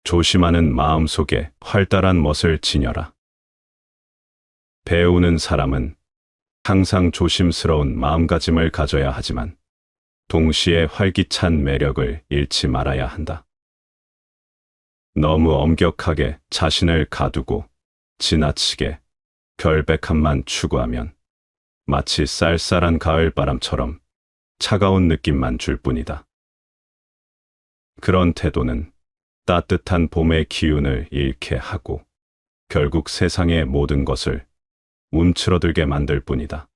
조심하는 마음 속에 활달한 멋을 지녀라. 배우는 사람은 항상 조심스러운 마음가짐을 가져야 하지만 동시에 활기찬 매력을 잃지 말아야 한다. 너무 엄격하게 자신을 가두고 지나치게 결백함만 추구하면 마치 쌀쌀한 가을바람처럼 차가운 느낌만 줄 뿐이다. 그런 태도는 따뜻한 봄의 기운을 잃게 하고 결국 세상의 모든 것을 움츠러들게 만들 뿐이다.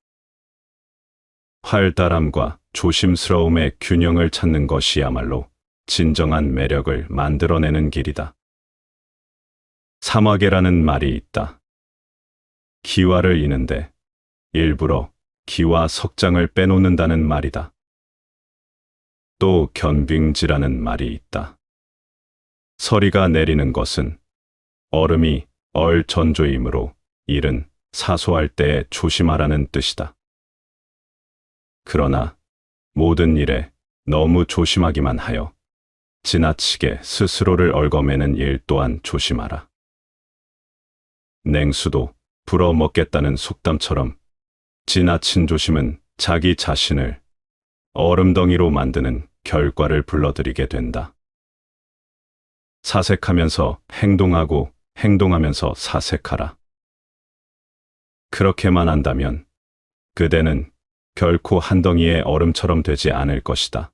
활달함과 조심스러움의 균형을 찾는 것이야말로 진정한 매력을 만들어내는 길이다. 사마개라는 말이 있다. 기와를 이는데 일부러 기와 석장을 빼놓는다는 말이다. 또 견빙지라는 말이 있다. 서리가 내리는 것은 얼음이 얼전조이므로 일은 사소할 때에 조심하라는 뜻이다. 그러나 모든 일에 너무 조심하기만 하여 지나치게 스스로를 얽어매는 일 또한 조심하라. 냉수도 불어먹겠다는 속담처럼 지나친 조심은 자기 자신을 얼음덩이로 만드는 결과를 불러들이게 된다. 사색하면서 행동하고 행동하면서 사색하라. 그렇게만 한다면 그대는 결코 한 덩이의 얼음처럼 되지 않을 것이다.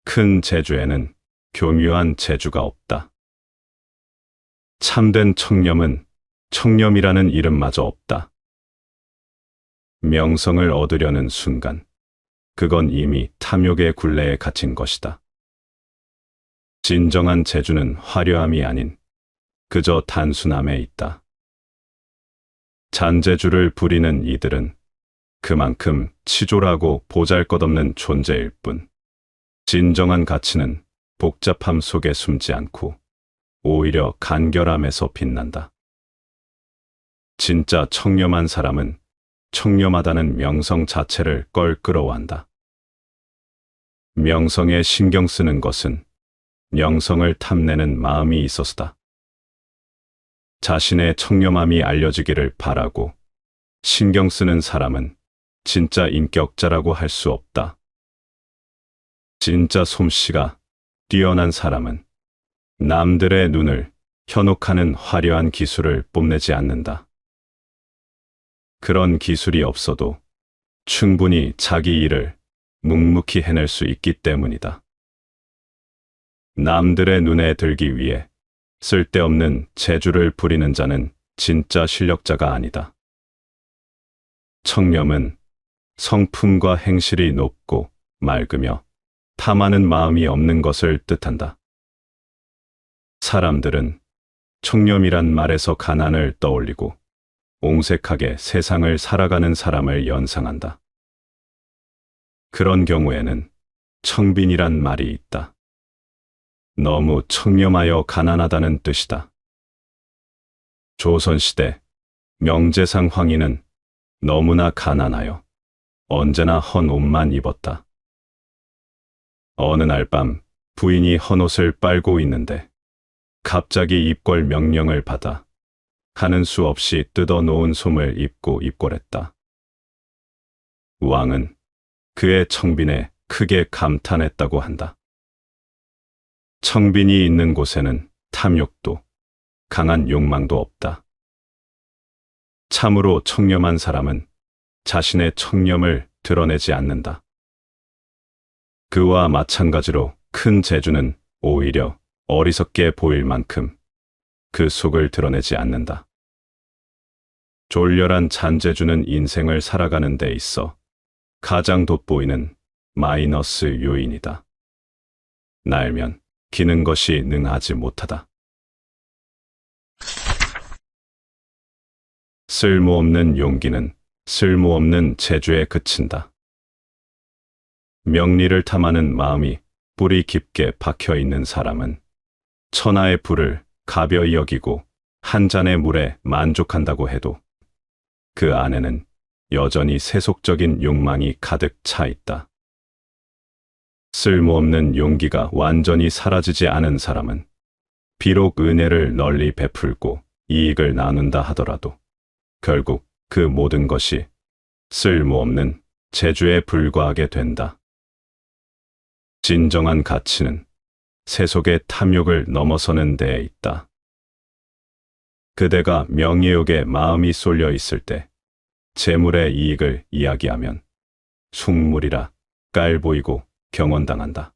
큰 재주에는 교묘한 재주가 없다. 참된 청렴은 청렴이라는 이름마저 없다. 명성을 얻으려는 순간 그건 이미 탐욕의 굴레에 갇힌 것이다. 진정한 재주는 화려함이 아닌 그저 단순함에 있다. 잔재주를 부리는 이들은 그만큼 치졸하고 보잘것없는 존재일 뿐, 진정한 가치는 복잡함 속에 숨지 않고 오히려 간결함에서 빛난다. 진짜 청렴한 사람은 청렴하다는 명성 자체를 껄끄러워한다. 명성에 신경 쓰는 것은 명성을 탐내는 마음이 있어서다. 자신의 청렴함이 알려지기를 바라고 신경 쓰는 사람은 진짜 인격자라고 할 수 없다. 진짜 솜씨가 뛰어난 사람은 남들의 눈을 현혹하는 화려한 기술을 뽐내지 않는다. 그런 기술이 없어도 충분히 자기 일을 묵묵히 해낼 수 있기 때문이다. 남들의 눈에 들기 위해 쓸데없는 재주를 부리는 자는 진짜 실력자가 아니다. 청렴은 성품과 행실이 높고 맑으며 탐하는 마음이 없는 것을 뜻한다. 사람들은 청렴이란 말에서 가난을 떠올리고 옹색하게 세상을 살아가는 사람을 연상한다. 그런 경우에는 청빈이란 말이 있다. 너무 청렴하여 가난하다는 뜻이다. 조선시대 명재상 황희는 너무나 가난하여 언제나 헌 옷만 입었다. 어느 날 밤 부인이 헌 옷을 빨고 있는데 갑자기 입궐 명령을 받아 하는 수 없이 뜯어놓은 솜을 입고 입궐했다. 왕은 그의 청빈에 크게 감탄했다고 한다. 청빈이 있는 곳에는 탐욕도 강한 욕망도 없다. 참으로 청렴한 사람은 자신의 청렴을 드러내지 않는다. 그와 마찬가지로 큰 재주는 오히려 어리석게 보일 만큼 그 속을 드러내지 않는다. 졸렬한 잔재주는 인생을 살아가는 데 있어 가장 돋보이는 마이너스 요인이다. 날면 기는 것이 능하지 못하다. 쓸모없는 용기는 쓸모없는 재주에 그친다. 명리를 탐하는 마음이 뿌리 깊게 박혀 있는 사람은 천하의 불을 가벼이 여기고 한 잔의 물에 만족한다고 해도 그 안에는 여전히 세속적인 욕망이 가득 차 있다. 쓸모없는 용기가 완전히 사라지지 않은 사람은 비록 은혜를 널리 베풀고 이익을 나눈다 하더라도 결국 그 모든 것이 쓸모없는 재주에 불과하게 된다. 진정한 가치는 세속의 탐욕을 넘어서는 데에 있다. 그대가 명예욕에 마음이 쏠려 있을 때 재물의 이익을 이야기하면 숭물이라 깔보이고 경언당한다.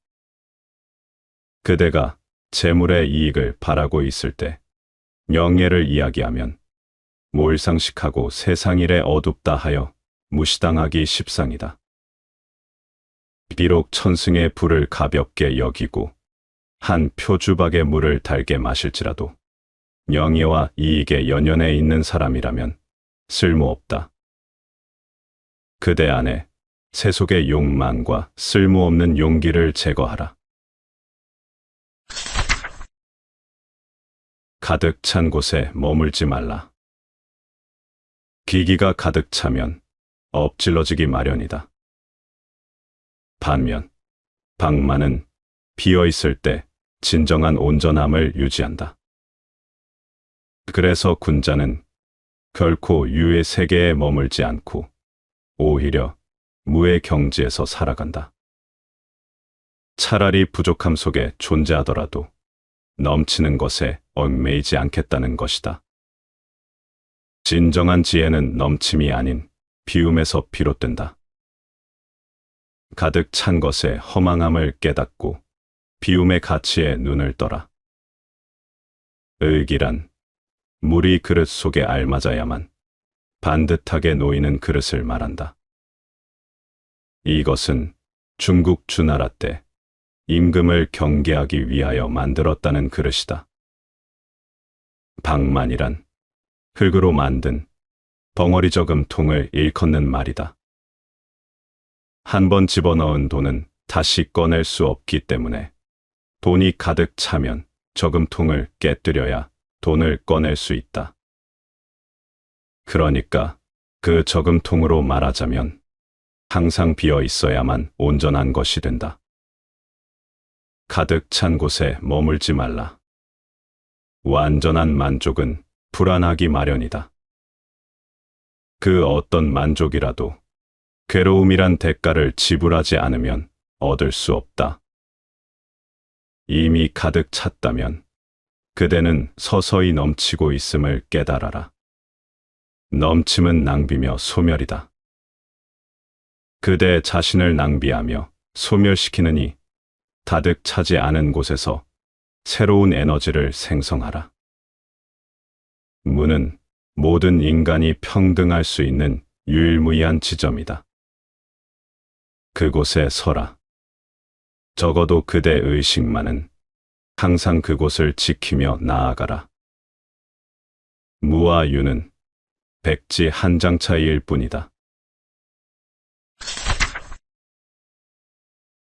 그대가 재물의 이익을 바라고 있을 때 명예를 이야기하면 몰상식하고 세상일에 어둡다 하여 무시당하기 십상이다. 비록 천승의 불을 가볍게 여기고 한 표주박의 물을 달게 마실지라도 명예와 이익에 연연해 있는 사람이라면 쓸모없다. 그대 안에 세속의 욕망과 쓸모없는 용기를 제거하라. 가득 찬 곳에 머물지 말라. 기기가 가득 차면 엎질러지기 마련이다. 반면 방만은 비어 있을 때 진정한 온전함을 유지한다. 그래서 군자는 결코 유의 세계에 머물지 않고 오히려 무의 경지에서 살아간다. 차라리 부족함 속에 존재하더라도 넘치는 것에 얽매이지 않겠다는 것이다. 진정한 지혜는 넘침이 아닌 비움에서 비롯된다. 가득 찬 것의 허망함을 깨닫고 비움의 가치에 눈을 떠라. 의기란 물이 그릇 속에 알맞아야만 반듯하게 놓이는 그릇을 말한다. 이것은 중국 주나라 때 임금을 경계하기 위하여 만들었다는 그릇이다. 방만이란 흙으로 만든 벙어리 저금 통을 일컫는 말이다. 한 번 집어넣은 돈은 다시 꺼낼 수 없기 때문에 돈이 가득 차면 저금통을 깨뜨려야 돈을 꺼낼 수 있다. 그러니까 그 저금통으로 말하자면 항상 비어 있어야만 온전한 것이 된다. 가득 찬 곳에 머물지 말라. 완전한 만족은 불안하기 마련이다. 그 어떤 만족이라도 괴로움이란 대가를 지불하지 않으면 얻을 수 없다. 이미 가득 찼다면 그대는 서서히 넘치고 있음을 깨달아라. 넘침은 낭비며 소멸이다. 그대 자신을 낭비하며 소멸시키느니 가득 차지 않은 곳에서 새로운 에너지를 생성하라. 무는 모든 인간이 평등할 수 있는 유일무이한 지점이다. 그곳에 서라. 적어도 그대 의식만은 항상 그곳을 지키며 나아가라. 무와 유는 백지 한 장 차이일 뿐이다.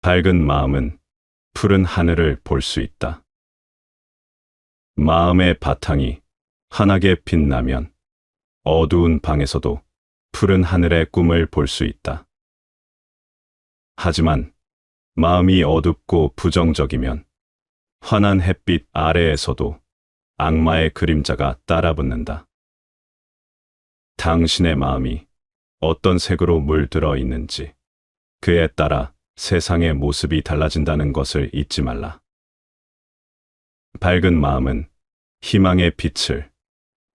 밝은 마음은 푸른 하늘을 볼 수 있다. 마음의 바탕이 환하게 빛나면 어두운 방에서도 푸른 하늘의 꿈을 볼 수 있다. 하지만 마음이 어둡고 부정적이면 환한 햇빛 아래에서도 악마의 그림자가 따라붙는다. 당신의 마음이 어떤 색으로 물들어 있는지 그에 따라 세상의 모습이 달라진다는 것을 잊지 말라. 밝은 마음은 희망의 빛을,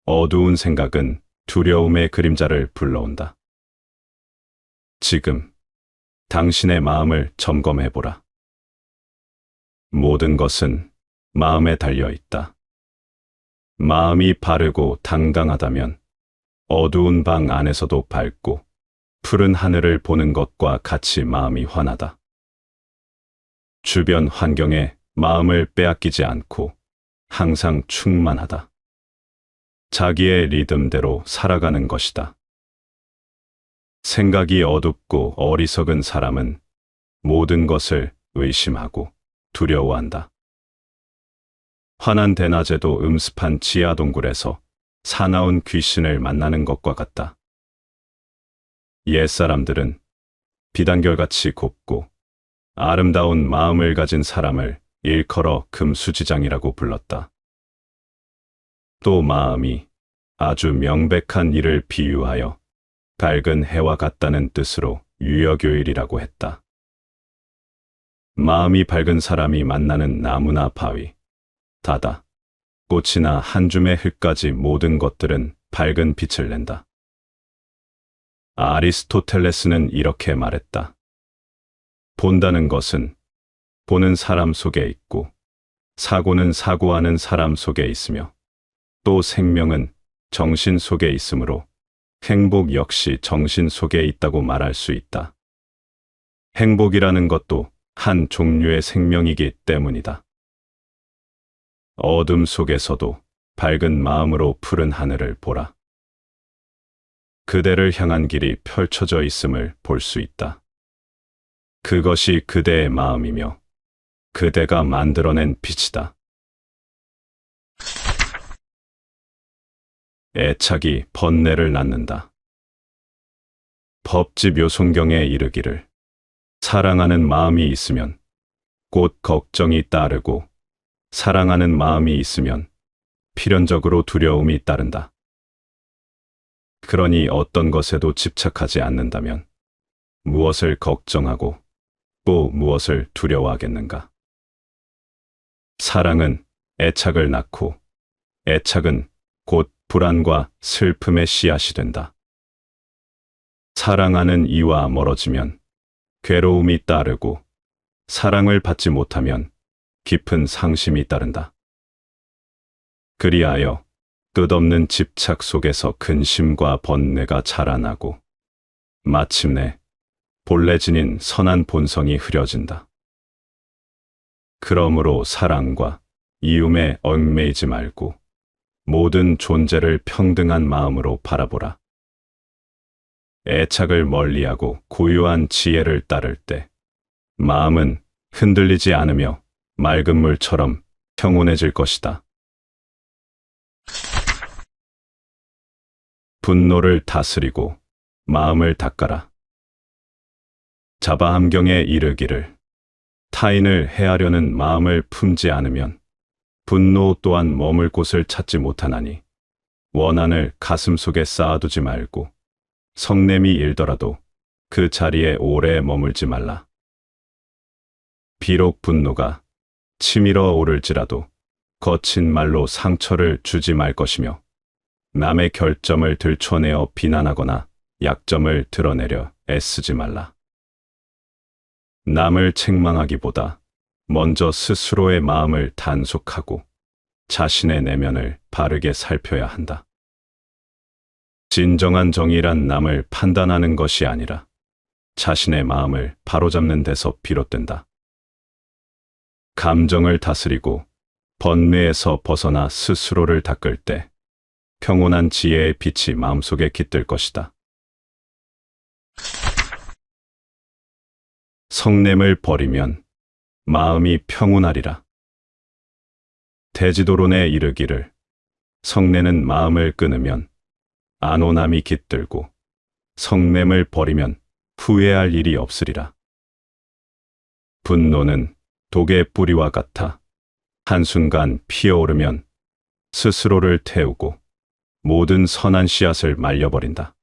어두운 생각은 두려움의 그림자를 불러온다. 지금 당신의 마음을 점검해보라. 모든 것은 마음에 달려 있다. 마음이 바르고 당당하다면 어두운 방 안에서도 밝고 푸른 하늘을 보는 것과 같이 마음이 환하다. 주변 환경에 마음을 빼앗기지 않고 항상 충만하다. 자기의 리듬대로 살아가는 것이다. 생각이 어둡고 어리석은 사람은 모든 것을 의심하고 두려워한다. 환한 대낮에도 음습한 지하 동굴에서 사나운 귀신을 만나는 것과 같다. 옛사람들은 비단결같이 곱고 아름다운 마음을 가진 사람을 일컬어 금수지장이라고 불렀다. 또 마음이 아주 명백한 이를 비유하여 밝은 해와 같다는 뜻으로 유여교일이라고 했다. 마음이 밝은 사람이 만나는 나무나 바위, 바다, 꽃이나 한 줌의 흙까지 모든 것들은 밝은 빛을 낸다. 아리스토텔레스는 이렇게 말했다. 본다는 것은 보는 사람 속에 있고, 사고는 사고하는 사람 속에 있으며, 또 생명은 정신 속에 있으므로 행복 역시 정신 속에 있다고 말할 수 있다. 행복이라는 것도 한 종류의 생명이기 때문이다. 어둠 속에서도 밝은 마음으로 푸른 하늘을 보라. 그대를 향한 길이 펼쳐져 있음을 볼 수 있다. 그것이 그대의 마음이며 그대가 만들어낸 빛이다. 애착이 번뇌를 낳는다. 법집 요송경에 이르기를 사랑하는 마음이 있으면 곧 걱정이 따르고 사랑하는 마음이 있으면 필연적으로 두려움이 따른다. 그러니 어떤 것에도 집착하지 않는다면 무엇을 걱정하고 또 무엇을 두려워하겠는가? 사랑은 애착을 낳고 애착은 곧 불안과 슬픔의 씨앗이 된다. 사랑하는 이와 멀어지면 괴로움이 따르고 사랑을 받지 못하면 깊은 상심이 따른다. 그리하여 끝없는 집착 속에서 근심과 번뇌가 자라나고 마침내 본래 지닌 선한 본성이 흐려진다. 그러므로 사랑과 이움에 얽매이지 말고 모든 존재를 평등한 마음으로 바라보라. 애착을 멀리하고 고유한 지혜를 따를 때 마음은 흔들리지 않으며 맑은 물처럼 평온해질 것이다. 분노를 다스리고 마음을 닦아라. 자바함경에 이르기를 타인을 해하려는 마음을 품지 않으면 분노 또한 머물 곳을 찾지 못하나니 원한을 가슴속에 쌓아두지 말고 성냄이 일더라도 그 자리에 오래 머물지 말라. 비록 분노가 치밀어 오를지라도 거친 말로 상처를 주지 말 것이며 남의 결점을 들춰내어 비난하거나 약점을 드러내려 애쓰지 말라. 남을 책망하기보다 먼저 스스로의 마음을 단속하고 자신의 내면을 바르게 살펴야 한다. 진정한 정의란 남을 판단하는 것이 아니라 자신의 마음을 바로잡는 데서 비롯된다. 감정을 다스리고 번뇌에서 벗어나 스스로를 닦을 때 평온한 지혜의 빛이 마음속에 깃들 것이다. 성냄을 버리면 마음이 평온하리라. 대지도론에 이르기를 성내는 마음을 끊으면 안온함이 깃들고 성냄을 버리면 후회할 일이 없으리라. 분노는 독의 뿌리와 같아 한순간 피어오르면 스스로를 태우고 모든 선한 씨앗을 말려버린다.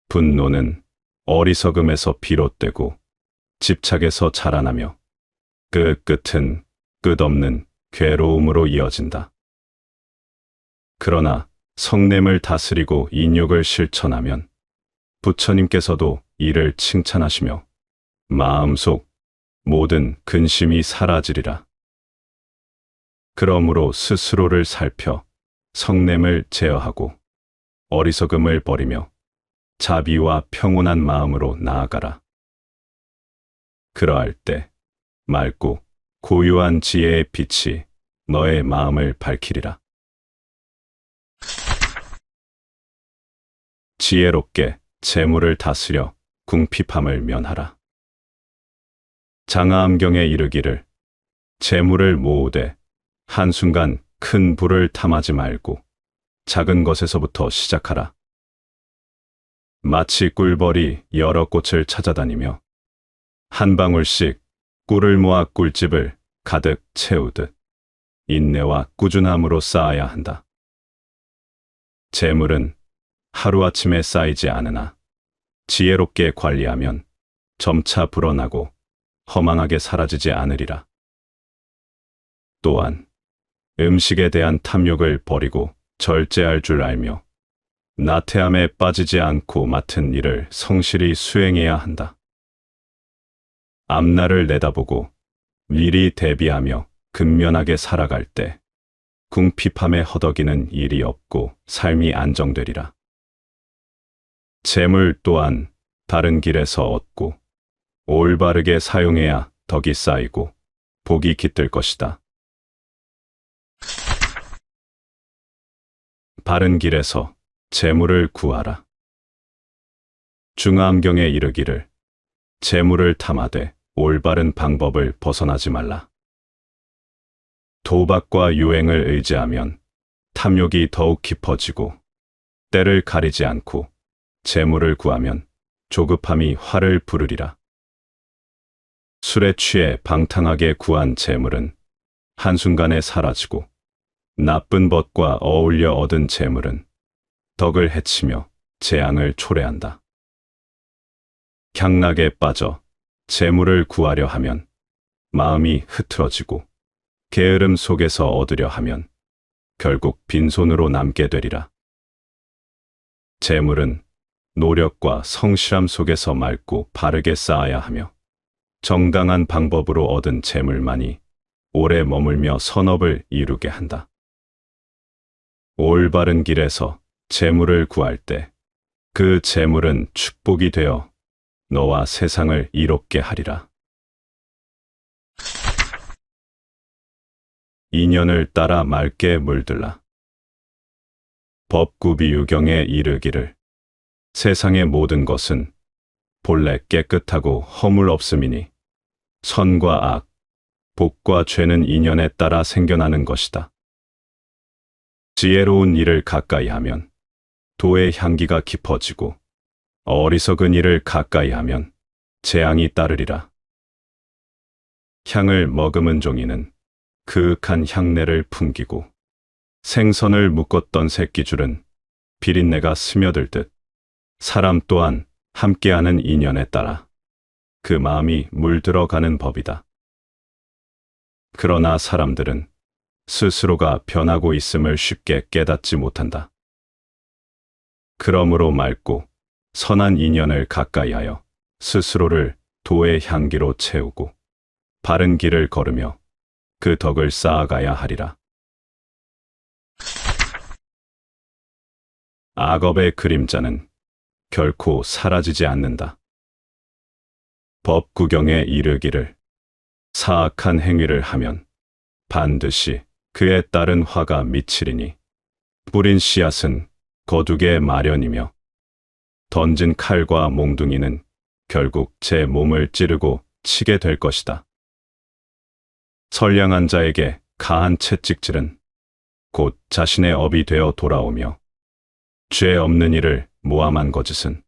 분노는 어리석음에서 비롯되고 집착에서 자라나며 그 끝은 끝없는 괴로움으로 이어진다. 그러나 성냄을 다스리고 인욕을 실천하면 부처님께서도 이를 칭찬하시며 마음속 모든 근심이 사라지리라. 그러므로 스스로를 살펴 성냄을 제어하고 어리석음을 버리며 자비와 평온한 마음으로 나아가라. 그러할 때 맑고 고유한 지혜의 빛이 너의 마음을 밝히리라. 지혜롭게 재물을 다스려 궁핍함을 면하라. 장하암경에 이르기를 재물을 모으되 한순간 큰 부를 탐하지 말고 작은 것에서부터 시작하라. 마치 꿀벌이 여러 꽃을 찾아다니며 한 방울씩 꿀을 모아 꿀집을 가득 채우듯 인내와 꾸준함으로 쌓아야 한다. 재물은 하루아침에 쌓이지 않으나 지혜롭게 관리하면 점차 불어나고 허망하게 사라지지 않으리라. 또한 음식에 대한 탐욕을 버리고 절제할 줄 알며 나태함에 빠지지 않고 맡은 일을 성실히 수행해야 한다. 앞날을 내다보고 미리 대비하며 근면하게 살아갈 때 궁핍함에 허덕이는 일이 없고 삶이 안정되리라. 재물 또한 바른 길에서 얻고 올바르게 사용해야 덕이 쌓이고 복이 깃들 것이다. 바른 길에서 재물을 구하라. 중암경에 이르기를 재물을 탐하되 올바른 방법을 벗어나지 말라. 도박과 유행을 의지하면 탐욕이 더욱 깊어지고 때를 가리지 않고 재물을 구하면 조급함이 화를 부르리라. 술에 취해 방탕하게 구한 재물은 한순간에 사라지고 나쁜 법과 어울려 얻은 재물은 덕을 해치며 재앙을 초래한다. 향락에 빠져 재물을 구하려 하면 마음이 흐트러지고 게으름 속에서 얻으려 하면 결국 빈손으로 남게 되리라. 재물은 노력과 성실함 속에서 맑고 바르게 쌓아야 하며 정당한 방법으로 얻은 재물만이 오래 머물며 선업을 이루게 한다. 올바른 길에서 재물을 구할 때 그 재물은 축복이 되어 너와 세상을 이롭게 하리라. 인연을 따라 맑게 물들라. 법구비유경에 이르기를 세상의 모든 것은 본래 깨끗하고 허물 없음이니 선과 악, 복과 죄는 인연에 따라 생겨나는 것이다. 지혜로운 일을 가까이 하면 도의 향기가 깊어지고 어리석은 일을 가까이 하면 재앙이 따르리라. 향을 머금은 종이는 그윽한 향내를 풍기고 생선을 묶었던 새끼줄은 비린내가 스며들듯 사람 또한 함께하는 인연에 따라 그 마음이 물들어가는 법이다. 그러나 사람들은 스스로가 변하고 있음을 쉽게 깨닫지 못한다. 그러므로 맑고 선한 인연을 가까이하여 스스로를 도의 향기로 채우고 바른 길을 걸으며 그 덕을 쌓아가야 하리라. 악업의 그림자는 결코 사라지지 않는다. 법구경에 이르기를 사악한 행위를 하면 반드시 그에 따른 화가 미치리니 뿌린 씨앗은 거두게 마련이며 던진 칼과 몽둥이는 결국 제 몸을 찌르고 치게 될 것이다. 선량한 자에게 가한 채찍질은 곧 자신의 업이 되어 돌아오며 죄 없는 이를 모함한 거짓은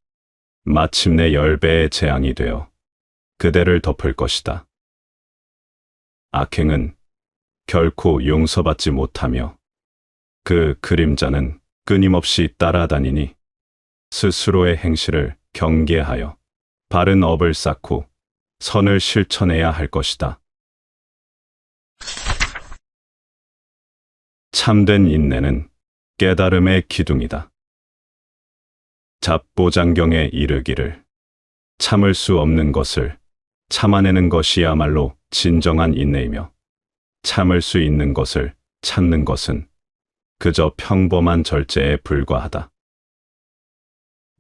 마침내 10배의 재앙이 되어 그대를 덮을 것이다. 악행은 결코 용서받지 못하며 그 그림자는 끊임없이 따라다니니 스스로의 행실을 경계하여 바른 업을 쌓고 선을 실천해야 할 것이다. 참된 인내는 깨달음의 기둥이다. 잡보장경에 이르기를 참을 수 없는 것을 참아내는 것이야말로 진정한 인내이며 참을 수 있는 것을 찾는 것은 그저 평범한 절제에 불과하다.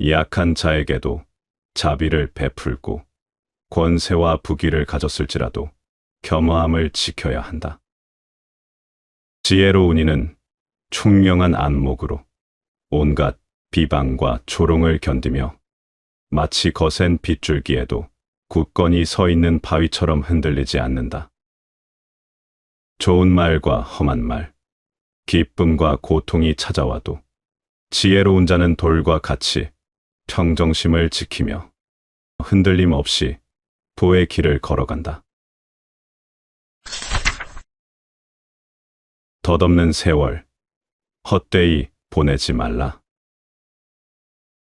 약한 자에게도 자비를 베풀고 권세와 부귀를 가졌을지라도 겸허함을 지켜야 한다. 지혜로운 이는 총명한 안목으로 온갖 비방과 조롱을 견디며 마치 거센 빗줄기에도 굳건히 서 있는 바위처럼 흔들리지 않는다. 좋은 말과 험한 말, 기쁨과 고통이 찾아와도 지혜로운 자는 돌과 같이 평정심을 지키며 흔들림 없이 보의 길을 걸어간다. 덧없는 세월, 헛되이 보내지 말라.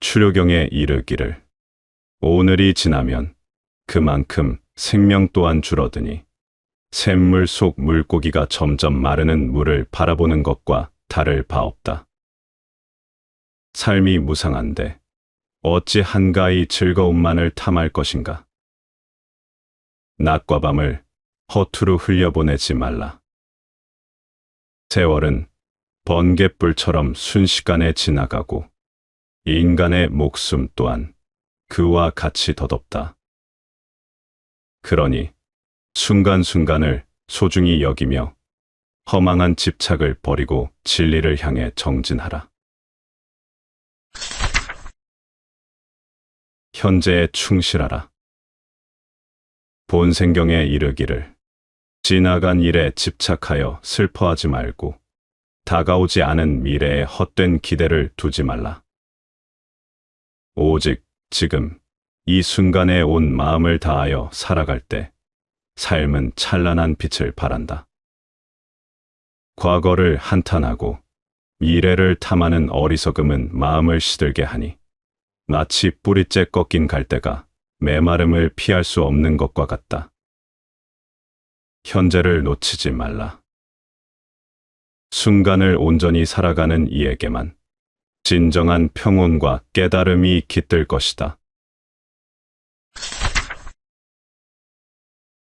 추료경에 이르기를 오늘이 지나면 그만큼 생명 또한 줄어드니 샘물 속 물고기가 점점 마르는 물을 바라보는 것과 다를 바 없다. 삶이 무상한데 어찌 한가히 즐거움만을 탐할 것인가. 낮과 밤을 허투루 흘려보내지 말라. 세월은 번갯불처럼 순식간에 지나가고 인간의 목숨 또한 그와 같이 덧없다. 그러니 순간순간을 소중히 여기며 허망한 집착을 버리고 진리를 향해 정진하라. 현재에 충실하라. 본생경에 이르기를 지나간 일에 집착하여 슬퍼하지 말고 다가오지 않은 미래에 헛된 기대를 두지 말라. 오직 지금 이 순간에 온 마음을 다하여 살아갈 때 삶은 찬란한 빛을 발한다. 과거를 한탄하고 미래를 탐하는 어리석음은 마음을 시들게 하니 마치 뿌리째 꺾인 갈대가 메마름을 피할 수 없는 것과 같다. 현재를 놓치지 말라. 순간을 온전히 살아가는 이에게만 진정한 평온과 깨달음이 깃들 것이다.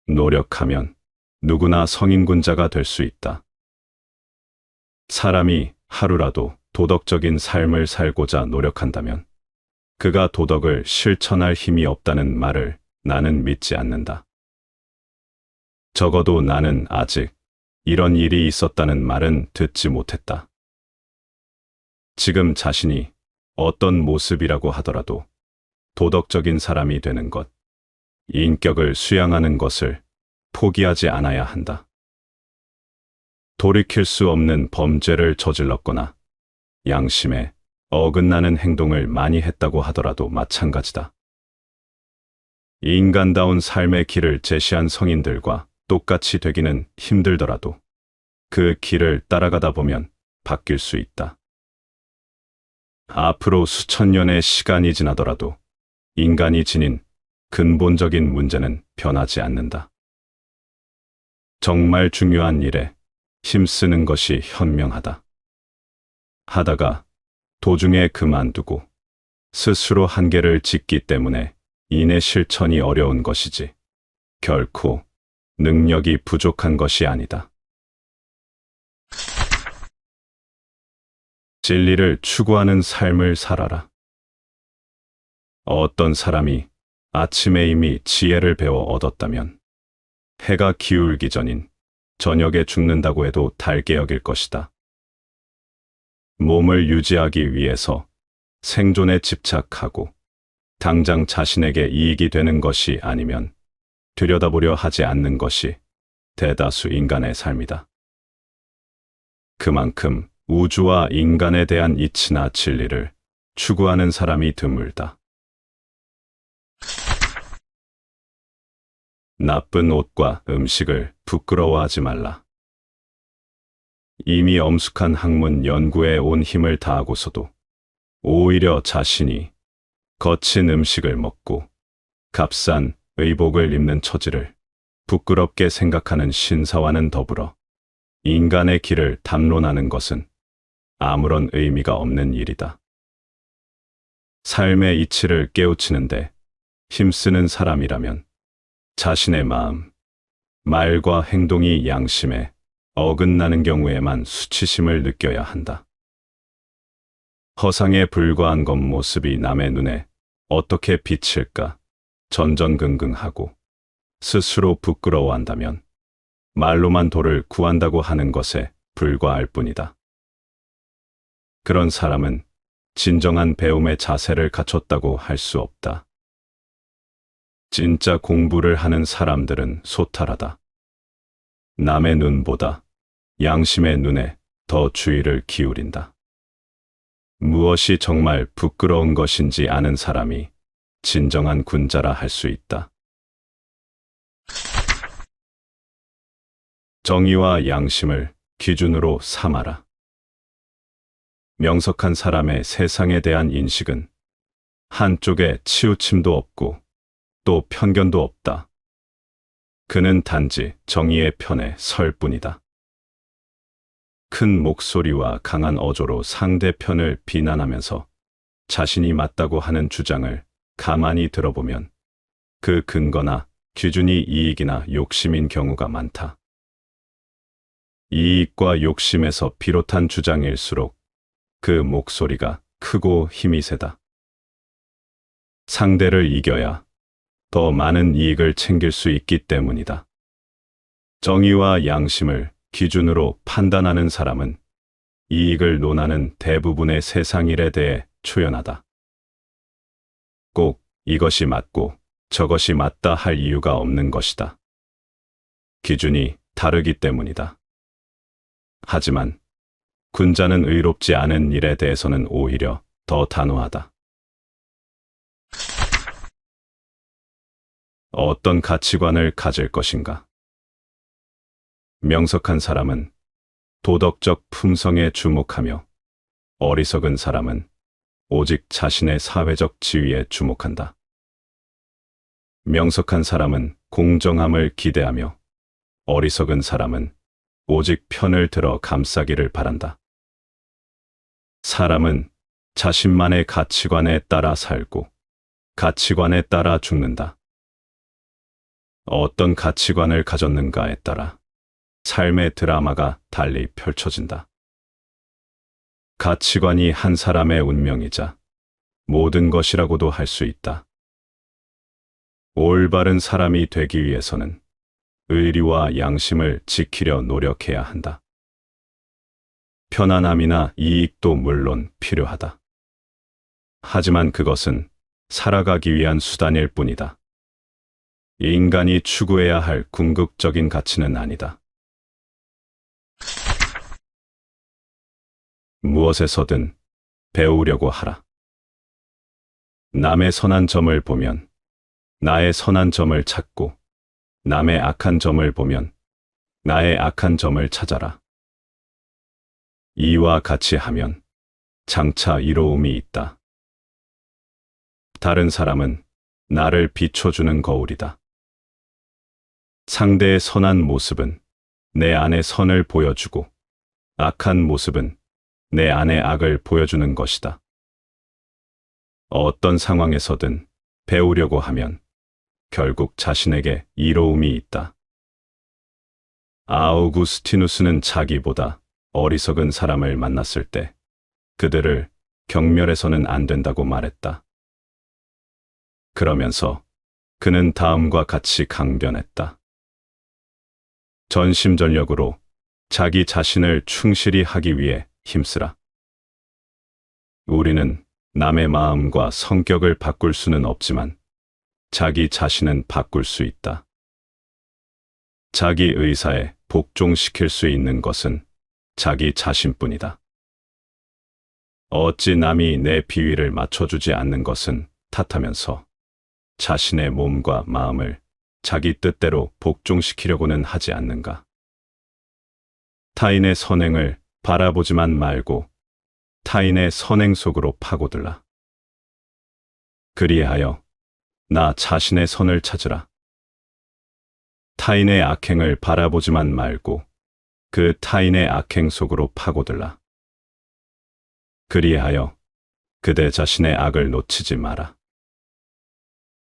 노력하면 누구나 성인군자가 될 수 있다. 사람이 하루라도 도덕적인 삶을 살고자 노력한다면 그가 도덕을 실천할 힘이 없다는 말을 나는 믿지 않는다. 적어도 나는 아직 이런 일이 있었다는 말은 듣지 못했다. 지금 자신이 어떤 모습이라고 하더라도 도덕적인 사람이 되는 것, 인격을 수양하는 것을 포기하지 않아야 한다. 돌이킬 수 없는 범죄를 저질렀거나 양심에 어긋나는 행동을 많이 했다고 하더라도 마찬가지다. 인간다운 삶의 길을 제시한 성인들과 똑같이 되기는 힘들더라도 그 길을 따라가다 보면 바뀔 수 있다. 앞으로 수천 년의 시간이 지나더라도 인간이 지닌 근본적인 문제는 변하지 않는다. 정말 중요한 일에 힘쓰는 것이 현명하다. 하다가 도중에 그만두고 스스로 한계를 짓기 때문에 인의 실천이 어려운 것이지 결코 능력이 부족한 것이 아니다. 진리를 추구하는 삶을 살아라. 어떤 사람이 아침에 이미 지혜를 배워 얻었다면 해가 기울기 전인 저녁에 죽는다고 해도 달게 여길 것이다. 몸을 유지하기 위해서 생존에 집착하고 당장 자신에게 이익이 되는 것이 아니면 들여다보려 하지 않는 것이 대다수 인간의 삶이다. 그만큼 우주와 인간에 대한 이치나 진리를 추구하는 사람이 드물다. 나쁜 옷과 음식을 부끄러워하지 말라. 이미 엄숙한 학문 연구에 온 힘을 다하고서도 오히려 자신이 거친 음식을 먹고 값싼 의복을 입는 처지를 부끄럽게 생각하는 신사와는 더불어 인간의 길을 담론하는 것은 아무런 의미가 없는 일이다. 삶의 이치를 깨우치는데 힘쓰는 사람이라면 자신의 마음, 말과 행동이 양심에 어긋나는 경우에만 수치심을 느껴야 한다. 허상에 불과한 겉모습이 남의 눈에 어떻게 비칠까 전전긍긍하고 스스로 부끄러워한다면 말로만 도를 구한다고 하는 것에 불과할 뿐이다. 그런 사람은 진정한 배움의 자세를 갖췄다고 할 수 없다. 진짜 공부를 하는 사람들은 소탈하다. 남의 눈보다 양심의 눈에 더 주의를 기울인다. 무엇이 정말 부끄러운 것인지 아는 사람이 진정한 군자라 할 수 있다. 정의와 양심을 기준으로 삼아라. 명석한 사람의 세상에 대한 인식은 한쪽에 치우침도 없고 또 편견도 없다. 그는 단지 정의의 편에 설 뿐이다. 큰 목소리와 강한 어조로 상대편을 비난하면서 자신이 맞다고 하는 주장을 가만히 들어보면 그 근거나 기준이 이익이나 욕심인 경우가 많다. 이익과 욕심에서 비롯한 주장일수록 그 목소리가 크고 힘이 세다. 상대를 이겨야 더 많은 이익을 챙길 수 있기 때문이다. 정의와 양심을 기준으로 판단하는 사람은 이익을 논하는 대부분의 세상 일에 대해 초연하다. 꼭 이것이 맞고 저것이 맞다 할 이유가 없는 것이다. 기준이 다르기 때문이다. 하지만 군자는 의롭지 않은 일에 대해서는 오히려 더 단호하다. 어떤 가치관을 가질 것인가? 명석한 사람은 도덕적 품성에 주목하며 어리석은 사람은 오직 자신의 사회적 지위에 주목한다. 명석한 사람은 공정함을 기대하며 어리석은 사람은 오직 편을 들어 감싸기를 바란다. 사람은 자신만의 가치관에 따라 살고 가치관에 따라 죽는다. 어떤 가치관을 가졌는가에 따라 삶의 드라마가 달리 펼쳐진다. 가치관이 한 사람의 운명이자 모든 것이라고도 할 수 있다. 올바른 사람이 되기 위해서는 의리와 양심을 지키려 노력해야 한다. 편안함이나 이익도 물론 필요하다. 하지만 그것은 살아가기 위한 수단일 뿐이다. 인간이 추구해야 할 궁극적인 가치는 아니다. 무엇에서든 배우려고 하라. 남의 선한 점을 보면 나의 선한 점을 찾고 남의 악한 점을 보면 나의 악한 점을 찾아라. 이와 같이 하면 장차 이로움이 있다. 다른 사람은 나를 비춰주는 거울이다. 상대의 선한 모습은 내 안의 선을 보여주고 악한 모습은 내 안의 악을 보여주는 것이다. 어떤 상황에서든 배우려고 하면 결국 자신에게 이로움이 있다. 아우구스티누스는 자기보다 어리석은 사람을 만났을 때 그들을 경멸해서는 안 된다고 말했다. 그러면서 그는 다음과 같이 강변했다. 전심전력으로 자기 자신을 충실히 하기 위해 힘쓰라. 우리는 남의 마음과 성격을 바꿀 수는 없지만 자기 자신은 바꿀 수 있다. 자기 의사에 복종시킬 수 있는 것은 자기 자신뿐이다. 어찌 남이 내 비위를 맞춰주지 않는 것은 탓하면서 자신의 몸과 마음을 자기 뜻대로 복종시키려고는 하지 않는가? 타인의 선행을 바라보지만 말고 타인의 선행 속으로 파고들라. 그리하여 나 자신의 선을 찾으라. 타인의 악행을 바라보지만 말고 그 타인의 악행 속으로 파고들라. 그리하여 그대 자신의 악을 놓치지 마라.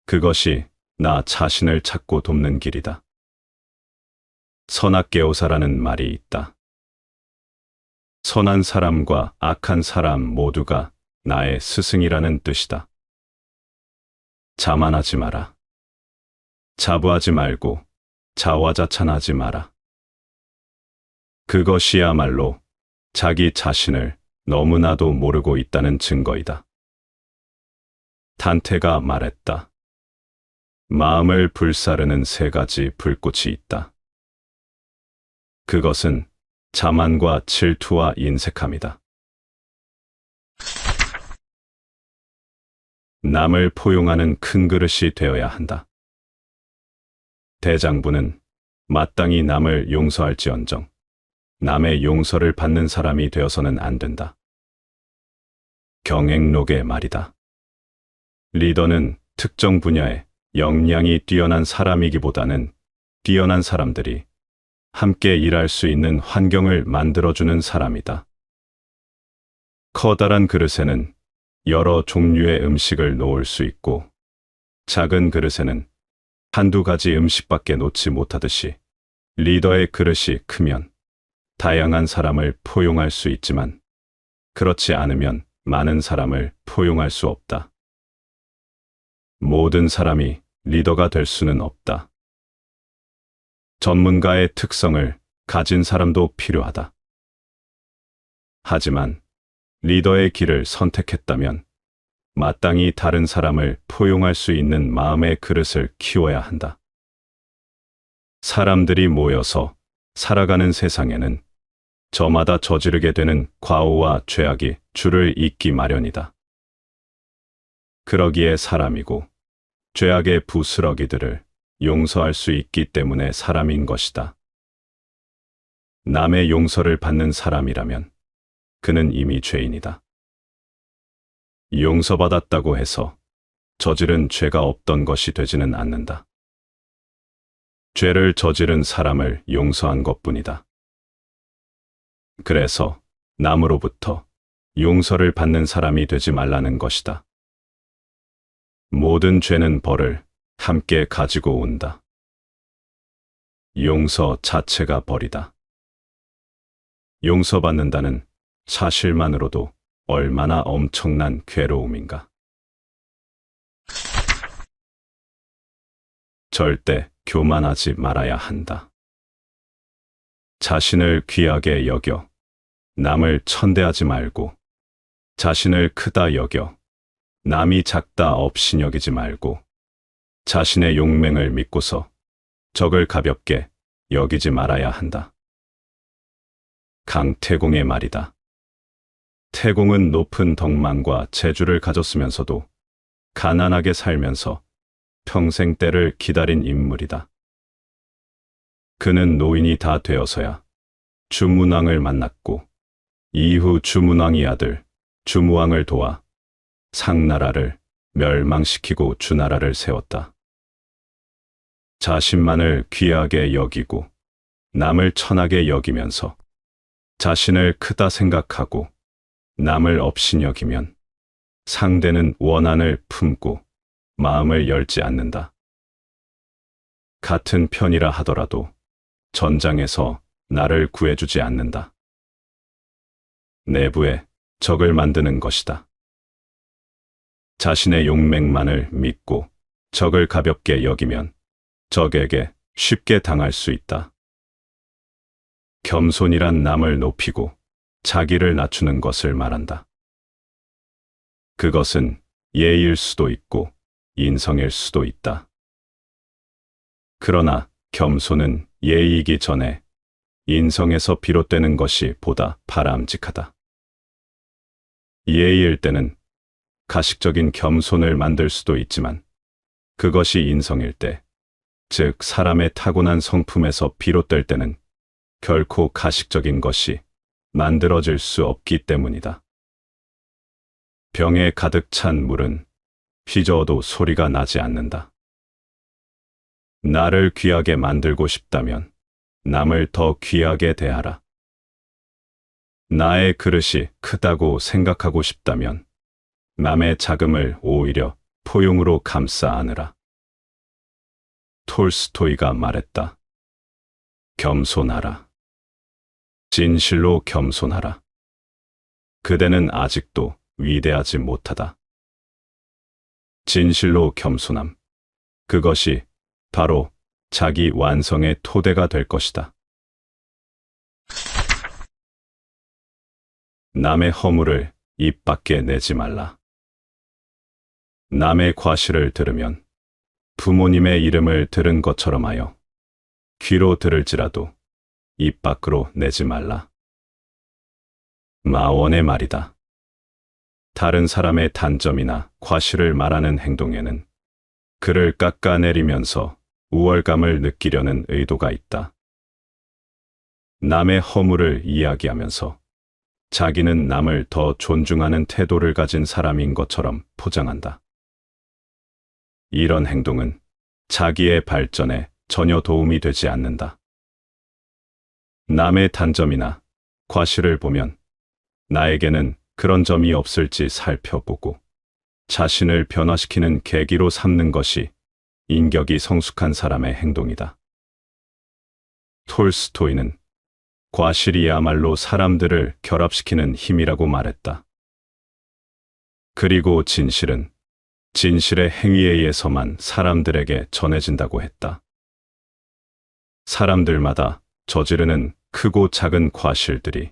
그것이 나 자신을 찾고 돕는 길이다. 선악계오사라는 말이 있다. 선한 사람과 악한 사람 모두가 나의 스승이라는 뜻이다. 자만하지 마라. 자부하지 말고 자화자찬하지 마라. 그것이야말로 자기 자신을 너무나도 모르고 있다는 증거이다. 단테가 말했다. 마음을 불사르는 세 가지 불꽃이 있다. 그것은 자만과 질투와 인색함이다. 남을 포용하는 큰 그릇이 되어야 한다. 대장부는 마땅히 남을 용서할지언정 남의 용서를 받는 사람이 되어서는 안 된다. 경행록의 말이다. 리더는 특정 분야에 역량이 뛰어난 사람이기보다는 뛰어난 사람들이 함께 일할 수 있는 환경을 만들어주는 사람이다. 커다란 그릇에는 여러 종류의 음식을 놓을 수 있고 작은 그릇에는 한두 가지 음식밖에 놓지 못하듯이 리더의 그릇이 크면 다양한 사람을 포용할 수 있지만 그렇지 않으면 많은 사람을 포용할 수 없다. 모든 사람이 리더가 될 수는 없다. 전문가의 특성을 가진 사람도 필요하다. 하지만 리더의 길을 선택했다면 마땅히 다른 사람을 포용할 수 있는 마음의 그릇을 키워야 한다. 사람들이 모여서 살아가는 세상에는 저마다 저지르게 되는 과오와 죄악이 줄을 잇기 마련이다. 그러기에 사람이고 죄악의 부스러기들을 용서할 수 있기 때문에 사람인 것이다. 남의 용서를 받는 사람이라면 그는 이미 죄인이다. 용서받았다고 해서 저지른 죄가 없던 것이 되지는 않는다. 죄를 저지른 사람을 용서한 것뿐이다. 그래서 남으로부터 용서를 받는 사람이 되지 말라는 것이다. 모든 죄는 벌을 함께 가지고 온다. 용서 자체가 벌이다. 용서받는다는 사실만으로도 얼마나 엄청난 괴로움인가. 절대 교만하지 말아야 한다. 자신을 귀하게 여겨 남을 천대하지 말고 자신을 크다 여겨 남이 작다 업신여기지 말고 자신의 용맹을 믿고서 적을 가볍게 여기지 말아야 한다. 강태공의 말이다. 태공은 높은 덕망과 재주를 가졌으면서도 가난하게 살면서 평생 때를 기다린 인물이다. 그는 노인이 다 되어서야 주문왕을 만났고 이후 주문왕의 아들 주무왕을 도와 상나라를 멸망시키고 주나라를 세웠다. 자신만을 귀하게 여기고 남을 천하게 여기면서 자신을 크다 생각하고 남을 업신여기면 상대는 원한을 품고 마음을 열지 않는다. 같은 편이라 하더라도 전장에서 나를 구해주지 않는다. 내부에 적을 만드는 것이다. 자신의 용맹만을 믿고 적을 가볍게 여기면 적에게 쉽게 당할 수 있다. 겸손이란 남을 높이고 자기를 낮추는 것을 말한다. 그것은 예의일 수도 있고 인성일 수도 있다. 그러나 겸손은 예의이기 전에 인성에서 비롯되는 것이 보다 바람직하다. 예의일 때는 가식적인 겸손을 만들 수도 있지만 그것이 인성일 때, 즉 사람의 타고난 성품에서 비롯될 때는 결코 가식적인 것이 만들어질 수 없기 때문이다. 병에 가득 찬 물은 휘저어도 소리가 나지 않는다. 나를 귀하게 만들고 싶다면 남을 더 귀하게 대하라. 나의 그릇이 크다고 생각하고 싶다면 남의 자금을 오히려 포용으로 감싸 안으라. 톨스토이가 말했다. 겸손하라. 진실로 겸손하라. 그대는 아직도 위대하지 못하다. 진실로 겸손함. 그것이 바로 자기 완성의 토대가 될 것이다. 남의 허물을 입 밖에 내지 말라. 남의 과실을 들으면 부모님의 이름을 들은 것처럼 하여 귀로 들을지라도 입 밖으로 내지 말라. 마원의 말이다. 다른 사람의 단점이나 과실을 말하는 행동에는 그를 깎아내리면서 우월감을 느끼려는 의도가 있다. 남의 허물을 이야기하면서 자기는 남을 더 존중하는 태도를 가진 사람인 것처럼 포장한다. 이런 행동은 자기의 발전에 전혀 도움이 되지 않는다. 남의 단점이나 과실을 보면 나에게는 그런 점이 없을지 살펴보고 자신을 변화시키는 계기로 삼는 것이 인격이 성숙한 사람의 행동이다. 톨스토이는 과실이야말로 사람들을 결합시키는 힘이라고 말했다. 그리고 진실은 진실의 행위에 의해서만 사람들에게 전해진다고 했다. 사람들마다 저지르는 크고 작은 과실들이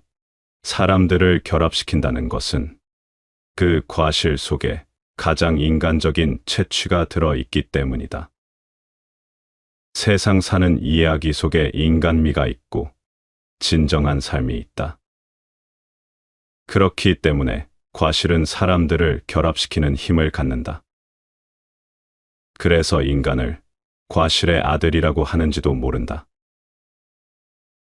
사람들을 결합시킨다는 것은 그 과실 속에 가장 인간적인 채취가 들어있기 때문이다. 세상 사는 이야기 속에 인간미가 있고 진정한 삶이 있다. 그렇기 때문에 과실은 사람들을 결합시키는 힘을 갖는다. 그래서 인간을 과실의 아들이라고 하는지도 모른다.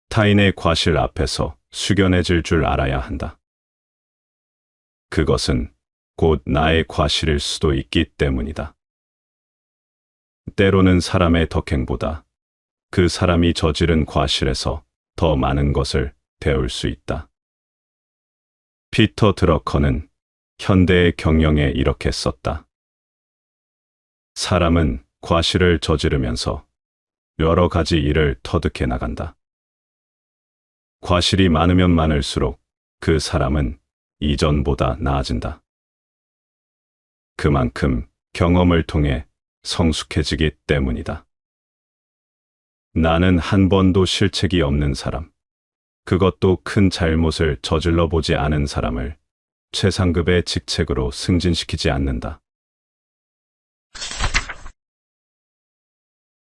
타인의 과실 앞에서 숙연해질 줄 알아야 한다. 그것은 곧 나의 과실일 수도 있기 때문이다. 때로는 사람의 덕행보다 그 사람이 저지른 과실에서 더 많은 것을 배울 수 있다. 피터 드러커는 현대의 경영에 이렇게 썼다. 사람은 과실을 저지르면서 여러 가지 일을 터득해 나간다. 과실이 많으면 많을수록 그 사람은 이전보다 나아진다. 그만큼 경험을 통해 성숙해지기 때문이다. 나는 한 번도 실책이 없는 사람, 그것도 큰 잘못을 저질러 보지 않은 사람을 최상급의 직책으로 승진시키지 않는다.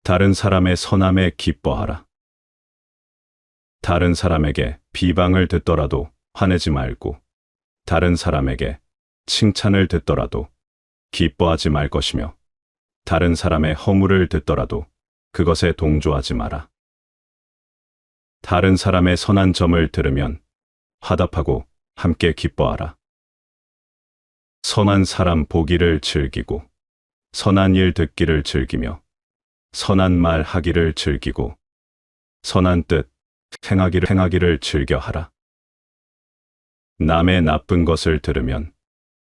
다른 사람의 선함에 기뻐하라. 다른 사람에게 비방을 듣더라도 화내지 말고 다른 사람에게 칭찬을 듣더라도 기뻐하지 말 것이며 다른 사람의 허물을 듣더라도 그것에 동조하지 마라. 다른 사람의 선한 점을 들으면 화답하고 함께 기뻐하라. 선한 사람 보기를 즐기고 선한 일 듣기를 즐기며 선한 말 하기를 즐기고 선한 뜻 행하기를 즐겨하라. 남의 나쁜 것을 들으면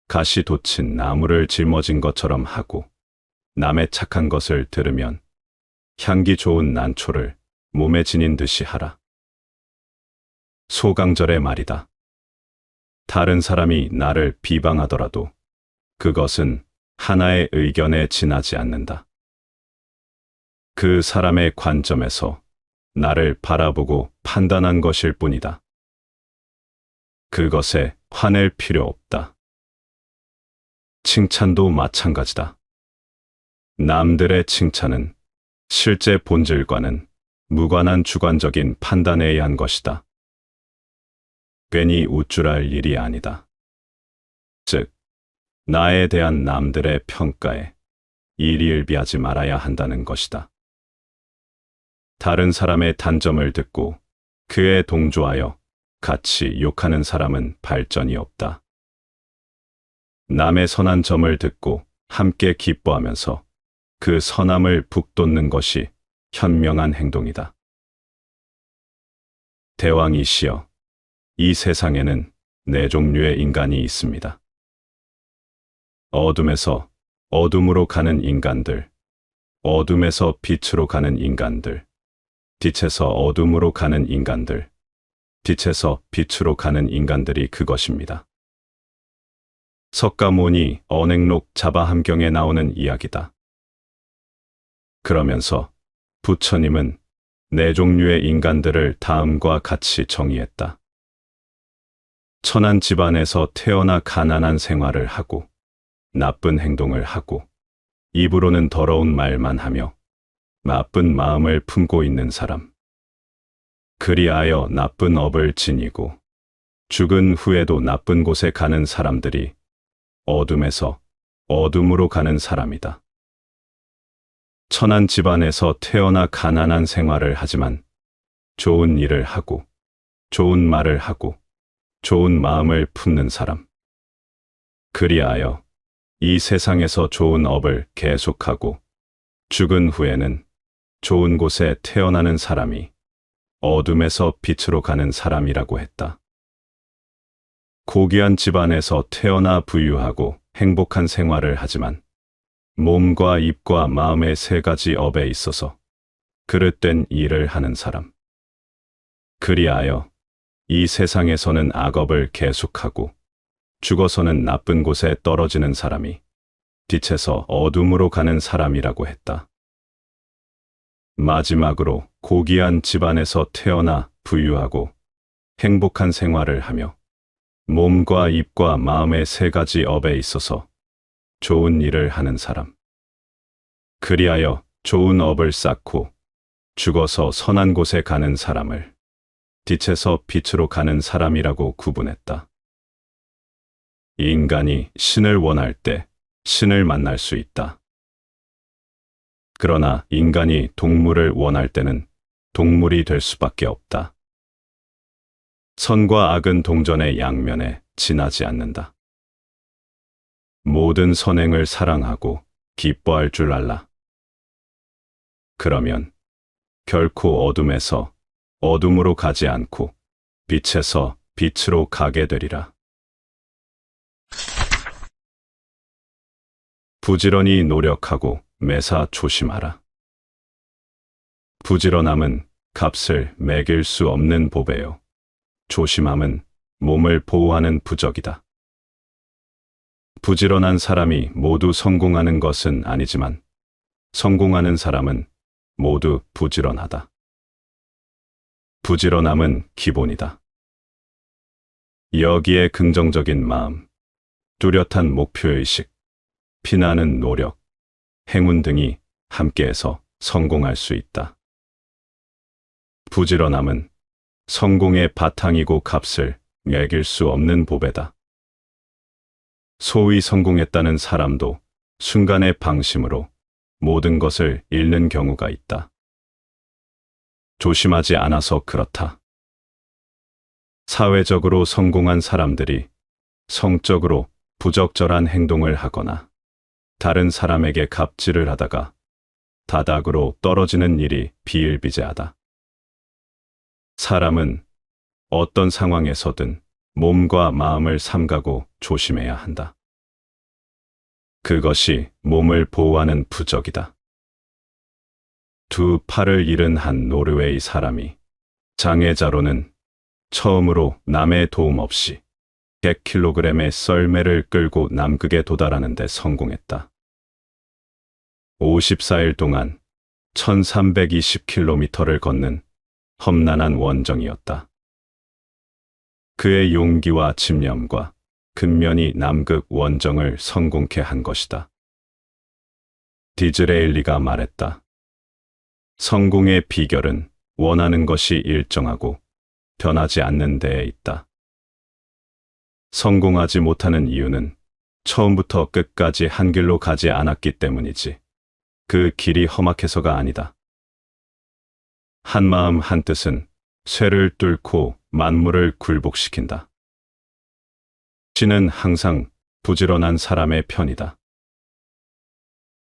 가시 돋친 나무를 짊어진 것처럼 하고 남의 착한 것을 들으면 향기 좋은 난초를 몸에 지닌 듯이 하라. 소강절의 말이다. 다른 사람이 나를 비방하더라도 그것은 하나의 의견에 지나지 않는다. 그 사람의 관점에서 나를 바라보고 판단한 것일 뿐이다. 그것에 화낼 필요 없다. 칭찬도 마찬가지다. 남들의 칭찬은 실제 본질과는 무관한 주관적인 판단에 의한 것이다. 괜히 우쭐할 일이 아니다. 즉, 나에 대한 남들의 평가에 일희일비하지 말아야 한다는 것이다. 다른 사람의 단점을 듣고 그에 동조하여 같이 욕하는 사람은 발전이 없다. 남의 선한 점을 듣고 함께 기뻐하면서 그 선함을 북돋는 것이 현명한 행동이다. 대왕이시여, 이 세상에는 네 종류의 인간이 있습니다. 어둠에서 어둠으로 가는 인간들, 어둠에서 빛으로 가는 인간들, 빛에서 어둠으로 가는 인간들, 빛에서 빛으로 가는 인간들이 그것입니다. 석가모니 언행록 자바함경에 나오는 이야기다. 그러면서 부처님은 네 종류의 인간들을 다음과 같이 정의했다. 천한 집안에서 태어나 가난한 생활을 하고 나쁜 행동을 하고 입으로는 더러운 말만 하며 나쁜 마음을 품고 있는 사람. 그리하여 나쁜 업을 지니고 죽은 후에도 나쁜 곳에 가는 사람들이 어둠에서 어둠으로 가는 사람이다. 천한 집안에서 태어나 가난한 생활을 하지만 좋은 일을 하고 좋은 말을 하고 좋은 마음을 품는 사람. 그리하여 이 세상에서 좋은 업을 계속하고 죽은 후에는 좋은 곳에 태어나는 사람이 어둠에서 빛으로 가는 사람이라고 했다. 고귀한 집안에서 태어나 부유하고 행복한 생활을 하지만 몸과 입과 마음의 세 가지 업에 있어서 그릇된 일을 하는 사람. 그리하여 이 세상에서는 악업을 계속하고 죽어서는 나쁜 곳에 떨어지는 사람이 빛에서 어둠으로 가는 사람이라고 했다. 마지막으로 고귀한 집안에서 태어나 부유하고 행복한 생활을 하며 몸과 입과 마음의 세 가지 업에 있어서 좋은 일을 하는 사람. 그리하여 좋은 업을 쌓고 죽어서 선한 곳에 가는 사람을 빛에서 빛으로 가는 사람이라고 구분했다. 인간이 신을 원할 때 신을 만날 수 있다. 그러나 인간이 동물을 원할 때는 동물이 될 수밖에 없다. 선과 악은 동전의 양면에 지나지 않는다. 모든 선행을 사랑하고 기뻐할 줄 알라. 그러면 결코 어둠에서 어둠으로 가지 않고 빛에서 빛으로 가게 되리라. 부지런히 노력하고 매사 조심하라. 부지런함은 값을 매길 수 없는 보배요. 조심함은 몸을 보호하는 부적이다. 부지런한 사람이 모두 성공하는 것은 아니지만 성공하는 사람은 모두 부지런하다. 부지런함은 기본이다. 여기에 긍정적인 마음, 뚜렷한 목표의식, 피나는 노력, 행운 등이 함께해서 성공할 수 있다. 부지런함은 성공의 바탕이고 값을 매길 수 없는 보배다. 소위 성공했다는 사람도 순간의 방심으로 모든 것을 잃는 경우가 있다. 조심하지 않아서 그렇다. 사회적으로 성공한 사람들이 성적으로 부적절한 행동을 하거나 다른 사람에게 갑질을 하다가 다닥으로 떨어지는 일이 비일비재하다. 사람은 어떤 상황에서든 몸과 마음을 삼가고 조심해야 한다. 그것이 몸을 보호하는 부적이다. 두 팔을 잃은 한 노르웨이 사람이 장애자로는 처음으로 남의 도움 없이 100kg의 썰매를 끌고 남극에 도달하는 데 성공했다. 54일 동안 1320km를 걷는 험난한 원정이었다. 그의 용기와 집념과 근면이 남극 원정을 성공케 한 것이다. 디즈레일리가 말했다. 성공의 비결은 원하는 것이 일정하고 변하지 않는 데에 있다. 성공하지 못하는 이유는 처음부터 끝까지 한 길로 가지 않았기 때문이지 그 길이 험악해서가 아니다. 한마음 한뜻은 쇠를 뚫고 만물을 굴복시킨다. 신은 항상 부지런한 사람의 편이다.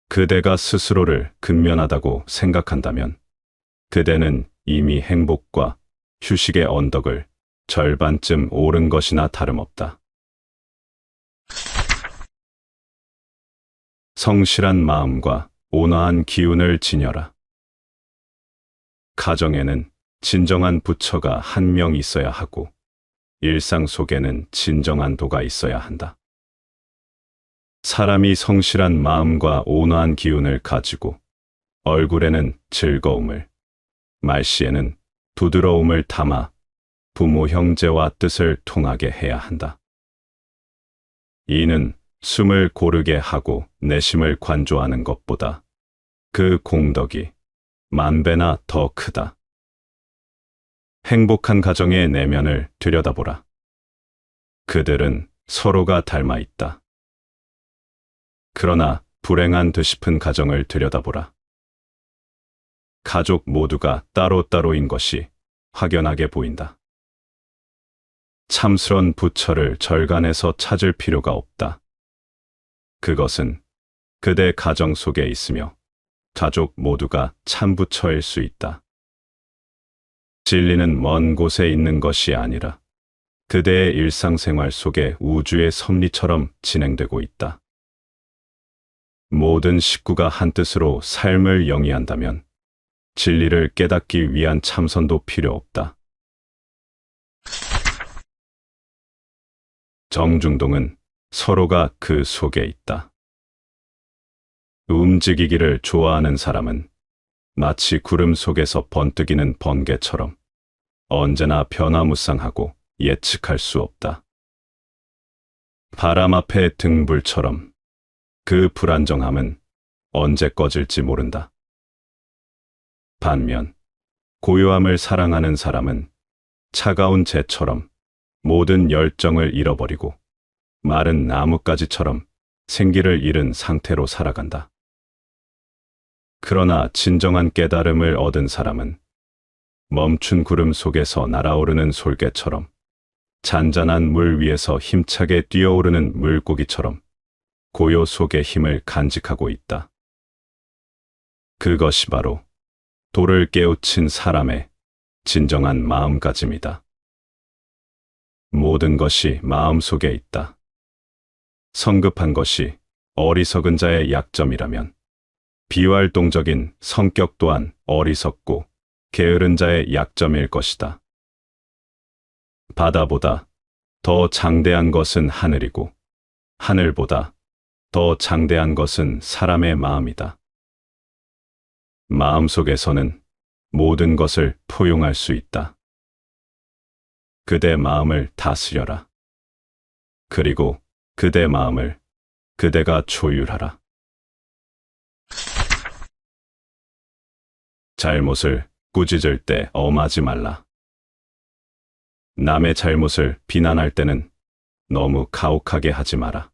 그대가 스스로를 근면하다고 생각한다면 그대는 이미 행복과 휴식의 언덕을 절반쯤 오른 것이나 다름없다. 성실한 마음과 온화한 기운을 지녀라. 가정에는 진정한 부처가 한 명 있어야 하고 일상 속에는 진정한 도가 있어야 한다. 사람이 성실한 마음과 온화한 기운을 가지고 얼굴에는 즐거움을, 말씨에는 부드러움을 담아 부모 형제와 뜻을 통하게 해야 한다. 이는 숨을 고르게 하고 내심을 관조하는 것보다 그 공덕이 만배나 더 크다. 행복한 가정의 내면을 들여다보라. 그들은 서로가 닮아 있다. 그러나 불행한 되짚은 가정을 들여다보라. 가족 모두가 따로따로인 것이 확연하게 보인다. 참스런 부처를 절간에서 찾을 필요가 없다. 그것은 그대 가정 속에 있으며 가족 모두가 참부처일 수 있다. 진리는 먼 곳에 있는 것이 아니라 그대의 일상생활 속에 우주의 섭리처럼 진행되고 있다. 모든 식구가 한뜻으로 삶을 영위한다면 진리를 깨닫기 위한 참선도 필요 없다. 정중동은 서로가 그 속에 있다. 움직이기를 좋아하는 사람은 마치 구름 속에서 번뜩이는 번개처럼 언제나 변화무쌍하고 예측할 수 없다. 바람 앞의 등불처럼 그 불안정함은 언제 꺼질지 모른다. 반면 고요함을 사랑하는 사람은 차가운 재처럼 모든 열정을 잃어버리고 마른 나뭇가지처럼 생기를 잃은 상태로 살아간다. 그러나 진정한 깨달음을 얻은 사람은 멈춘 구름 속에서 날아오르는 솔개처럼 잔잔한 물 위에서 힘차게 뛰어오르는 물고기처럼 고요 속의 힘을 간직하고 있다. 그것이 바로 도를 깨우친 사람의 진정한 마음가짐이다. 모든 것이 마음속에 있다. 성급한 것이 어리석은 자의 약점이라면 비활동적인 성격 또한 어리석고 게으른 자의 약점일 것이다. 바다보다 더 장대한 것은 하늘이고 하늘보다 더 장대한 것은 사람의 마음이다. 마음속에서는 모든 것을 포용할 수 있다. 그대 마음을 다스려라. 그리고 그대 마음을 그대가 조율하라. 잘못을 꾸짖을 때 엄하지 말라. 남의 잘못을 비난할 때는 너무 가혹하게 하지 마라.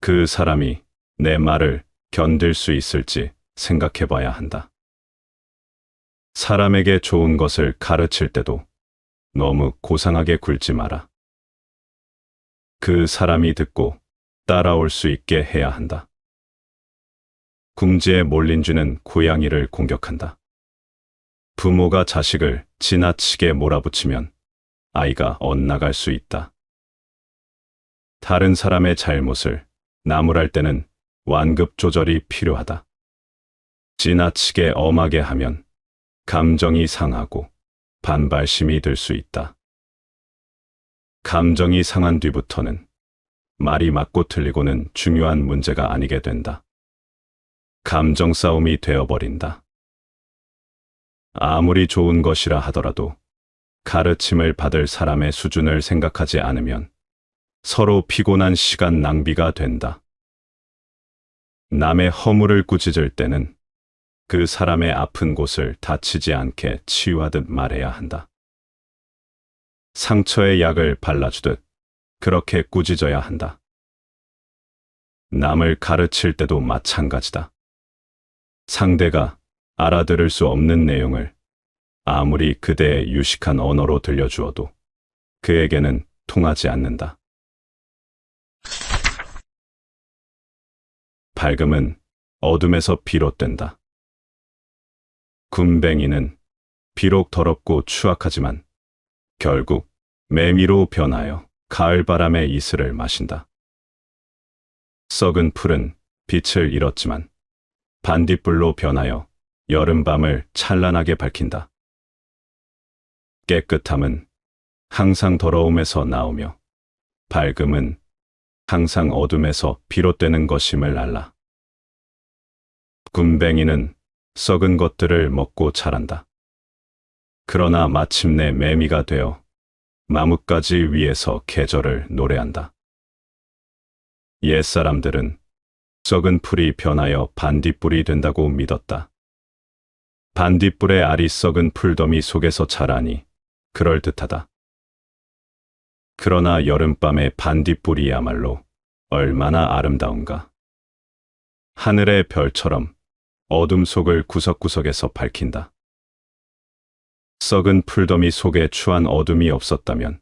그 사람이 내 말을 견딜 수 있을지 생각해 봐야 한다. 사람에게 좋은 것을 가르칠 때도 너무 고상하게 굴지 마라. 그 사람이 듣고 따라올 수 있게 해야 한다. 궁지에 몰린 쥐는 고양이를 공격한다. 부모가 자식을 지나치게 몰아붙이면 아이가 엇나갈 수 있다. 다른 사람의 잘못을 나무랄 때는 완급 조절이 필요하다. 지나치게 엄하게 하면 감정이 상하고 반발심이 들 수 있다. 감정이 상한 뒤부터는 말이 맞고 틀리고는 중요한 문제가 아니게 된다. 감정 싸움이 되어버린다. 아무리 좋은 것이라 하더라도 가르침을 받을 사람의 수준을 생각하지 않으면 서로 피곤한 시간 낭비가 된다. 남의 허물을 꾸짖을 때는 그 사람의 아픈 곳을 다치지 않게 치유하듯 말해야 한다. 상처에 약을 발라주듯 그렇게 꾸짖어야 한다. 남을 가르칠 때도 마찬가지다. 상대가 알아들을 수 없는 내용을 아무리 그대의 유식한 언어로 들려주어도 그에게는 통하지 않는다. 밝음은 어둠에서 비롯된다. 굼벵이는 비록 더럽고 추악하지만 결국 매미로 변하여 가을바람의 이슬을 마신다. 썩은 풀은 빛을 잃었지만 반딧불로 변하여 여름밤을 찬란하게 밝힌다. 깨끗함은 항상 더러움에서 나오며 밝음은 항상 어둠에서 비롯되는 것임을 알라. 굼벵이는 썩은 것들을 먹고 자란다. 그러나 마침내 매미가 되어 나뭇가지 위에서 계절을 노래한다. 옛사람들은 썩은 풀이 변하여 반딧불이 된다고 믿었다. 반딧불의 알이 썩은 풀더미 속에서 자라니 그럴듯하다. 그러나 여름밤의 반딧불이야말로 얼마나 아름다운가. 하늘의 별처럼 어둠 속을 구석구석에서 밝힌다. 썩은 풀더미 속에 추한 어둠이 없었다면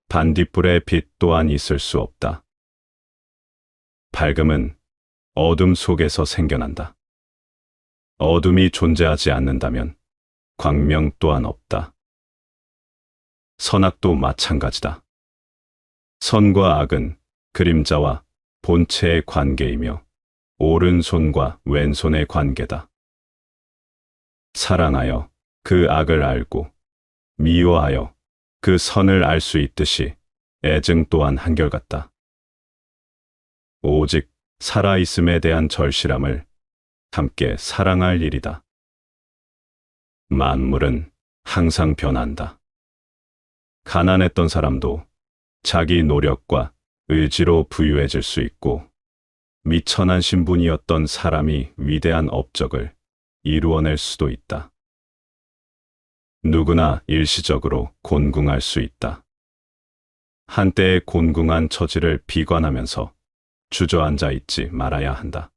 반딧불의 빛 또한 있을 수 없다. 밝음은 어둠 속에서 생겨난다. 어둠이 존재하지 않는다면 광명 또한 없다. 선악도 마찬가지다. 선과 악은 그림자와 본체의 관계이며 오른손과 왼손의 관계다. 사랑하여 그 악을 알고 미워하여 그 선을 알 수 있듯이 애증 또한 한결같다. 오직 살아있음에 대한 절실함을 함께 사랑할 일이다. 만물은 항상 변한다. 가난했던 사람도 자기 노력과 의지로 부유해질 수 있고, 미천한 신분이었던 사람이 위대한 업적을 이루어낼 수도 있다. 누구나 일시적으로 곤궁할 수 있다. 한때의 곤궁한 처지를 비관하면서 주저앉아 있지 말아야 한다.